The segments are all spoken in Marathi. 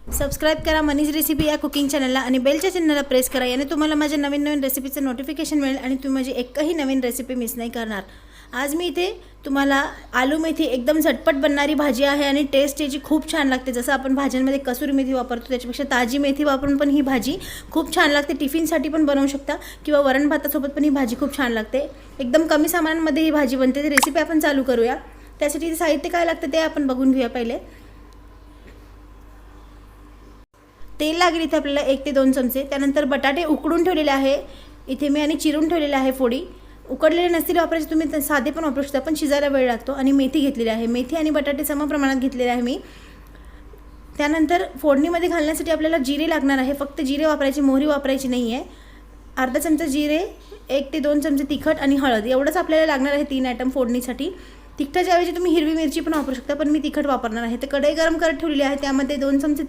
सबस्क्राइब करा मनीज रेसिपी या कुकिंग चॅनलला आणि बेलच्या चिन्हाला प्रेस करा, याने तुम्हाला माझ्या नवीन नवीन रेसिपीचं नोटिफिकेशन मिळेल आणि तुम्ही माझी एकही नवीन रेसिपी मिस नाही करणार। आज मी इथे तुम्हाला आलू मेथी एकदम झटपट बनणारी भाजी आहे आणि टेस्ट याची खूप छान लागते। जसं आपण भाज्यांमध्ये कसुरी मेथी वापरतो त्याच्यापेक्षा ताजी मेथी वापरून पण ही भाजी खूप छान लागते। टिफिनसाठी पण बनवू शकता किंवा वरण भातासोबत पण ही भाजी खूप छान लागते। एकदम कमी सामानांमध्ये ही भाजी बनते। ती रेसिपी आपण चालू करूया। त्यासाठी साहित्य काय लागतं ते आपण बघून घेऊया। पहिले तेल लागेल इथे आपल्याला 1 ते 2 चमचे। त्यानंतर बटाटे उकडून ठेवलेले आहे इथे मी आणि चिरून ठेवलेले आहे फोडी। उकडलेले नसतील वापरायचे तुम्ही साधे पण वापरू शकता, पण शिजायला वेळ लागतो। आणि मेथी घेतलेली आहे, मेथी आणि बटाटे सम प्रमाणात घेतलेले आहे मी। त्यानंतर फोडणीमध्ये घालण्यासाठी आपल्याला जिरे लागणार आहे, फक्त जिरे वापरायचे, मोहरी वापरायची नाही आहे। अर्धा चमचा जिरे, 1 ते 2 चमचे तिखट आणि हळद एवढंच आपल्याला लागणार आहे 3 आयटम फोडणीसाठी। तिखटाच्या ऐवजी तुम्ही हिरवी मिरची पण वापरू शकता, पण मी तिखट वापरणार आहे। तर कढई गरम करत ठेवलेली आहे, त्यामध्ये 2 चमचे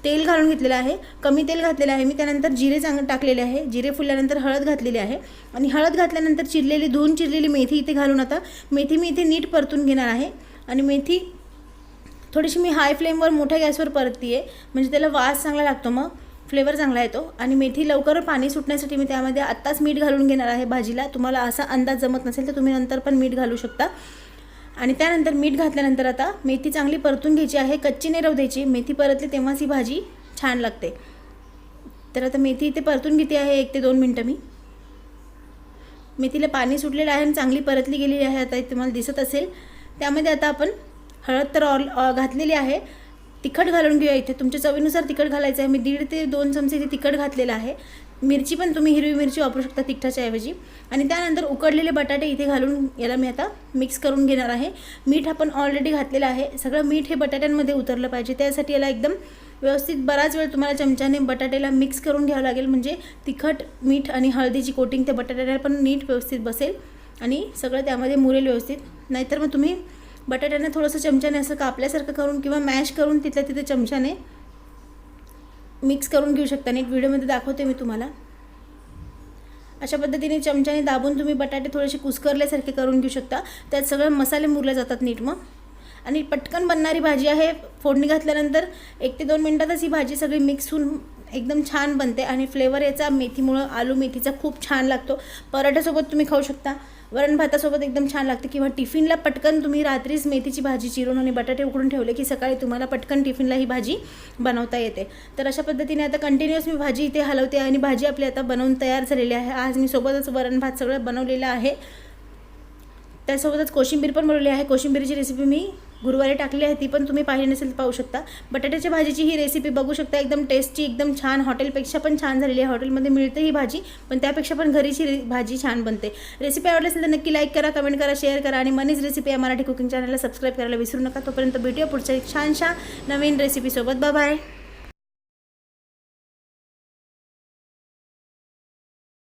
तेल घालून घेतलेलं आहे, कमी तेल घातलेलं आहे मी। त्यानंतर जिरे टाकलेले आहे, जिरे फुलल्यानंतर हळद घातलेली आहे आणि हळद घातल्यानंतर धुवून चिरलेली मेथी इथे घालून आता मेथी मी इथे नीट परतून घेणार आहे। आणि मेथी थोडीशी मी हाय फ्लेमवर मोठ्या गॅसवर परतते आहे, म्हणजे त्याला वास चांगला लागतो, मग फ्लेवर चांगला येतो। आणि मेथी लवकर पाणी सुटण्यासाठी मी त्यामध्ये आत्ताच मीठ घालून घेणार आहे भाजीला। तुम्हाला असा अंदाज जमत नसेल तर तुम्ही नंतर पण मीठ घालू शकता। आणि त्यानंतर मीठ घातल्यानंतर आता मेथी चांगली परतून घ्यायची आहे, कच्ची नाही राहू द्यायची। मेथी परतली तेव्हाच ही भाजी छान लागते। तर आता मेथी इथे परतून घेते आहे 1 ते 2 मिनिटं मी। मेथीला पाणी सुटलेलं आहे आणि चांगली परतली गेलेली आहे, आता तुम्हाला दिसत असेल। त्यामध्ये आता आपण हळद तर घातलेली आहे, तिखट घालून घेऊया। इथे तुमच्या चवीनुसार तिखट घालायचं आहे, मी 1.5 ते 2 चमचे इथे तिखट घातलेलं आहे। मिरची पण तुम्ही हिरवी मिरची वापरू शकता तिखटाच्या ऐवजी। आणि त्यानंतर उकडलेले बटाटे इथे घालून याला मी आता मिक्स करून घेणार आहे। मीठ आपण ऑलरेडी घातलेलं आहे, सगळं मीठ हे बटाट्यांमध्ये उतरलं पाहिजे, त्यासाठी याला एकदम व्यवस्थित बराच वेळ तुम्हाला चमच्याने बटाट्याला मिक्स करून घ्यावं लागेल, म्हणजे तिखट मीठ आणि हळदीची कोटिंग त्या बटाट्याला पण नीट व्यवस्थित बसेल आणि सगळं त्यामध्ये मुरेल व्यवस्थित। नाहीतर मग तुम्ही बटाट्यांना थोडंसं चमच्याने असं कापल्यासारखं करून किंवा मॅश करून तिथल्या तिथे चमच्याने मिक्स करून घेऊ शकता। नीट व्हिडिओमध्ये दाखवते मी तुम्हाला। अशा पद्धतीने चमच्याने दाबून तुम्ही बटाटे थोडेसे कुस्करल्यासारखे करून घेऊ शकता, त्यात सगळे मसाले मुरले जातात नीट मग। आणि पटकन बनणारी भाजी आहे, फोडणी घातल्यानंतर 1 ते 2 मिनिटातच ही भाजी सगळी मिक्स होऊन एकदम छान बनते। आणि फ्लेवर याचा मेथीमुळं आलू मेथीचा खूप छान लागतो। पराठ्यासोबत तुम्ही खाऊ शकता, वरण भातासोबत एकदम छान लागते, किंवा टिफिनला पटकन तुम्ही रात्रीच मेथीची भाजी चिरून आणि बटाटे उकडून ठेवले की सकाळी तुम्हाला पटकन टिफिनला ही भाजी बनवता येते। तर अशा पद्धतीने आता कंटिन्युअस मी भाजी इथे हलवते आणि भाजी आपली आता बनवून तयार झालेली आहे। आज मी सोबतच वरण भात सगळं बनवलेलं आहे, त्यासोबतच कोशिंबीर पण बनवली आहे। कोशिंबीरची रेसिपी मी गुरुवारी टाकली आहे, ती पण तुम्ही पाहिली नसेल तर पाहू शकता। बटाट्याच्या भाजीची ही रेसिपी बघू शकता, एकदम टेस्टी, एकदम छान, हॉटेलपेक्षा पण छान झालेली आहे। हॉटेलमध्ये मिळते ही भाजी, पण त्यापेक्षा पण घरीची भाजी छान बनते। रेसिपी आवडली असेल तर नक्की लाईक करा, कमेंट करा, शेअर करा आणि मनीज रेसिपी या मराठी कुकिंग चॅनलला सबस्क्राईब करायला विसरू नका। तोपर्यंत भेटूया पुढच्या एक छानशा नवीन रेसिपीसोबत। Bye bye.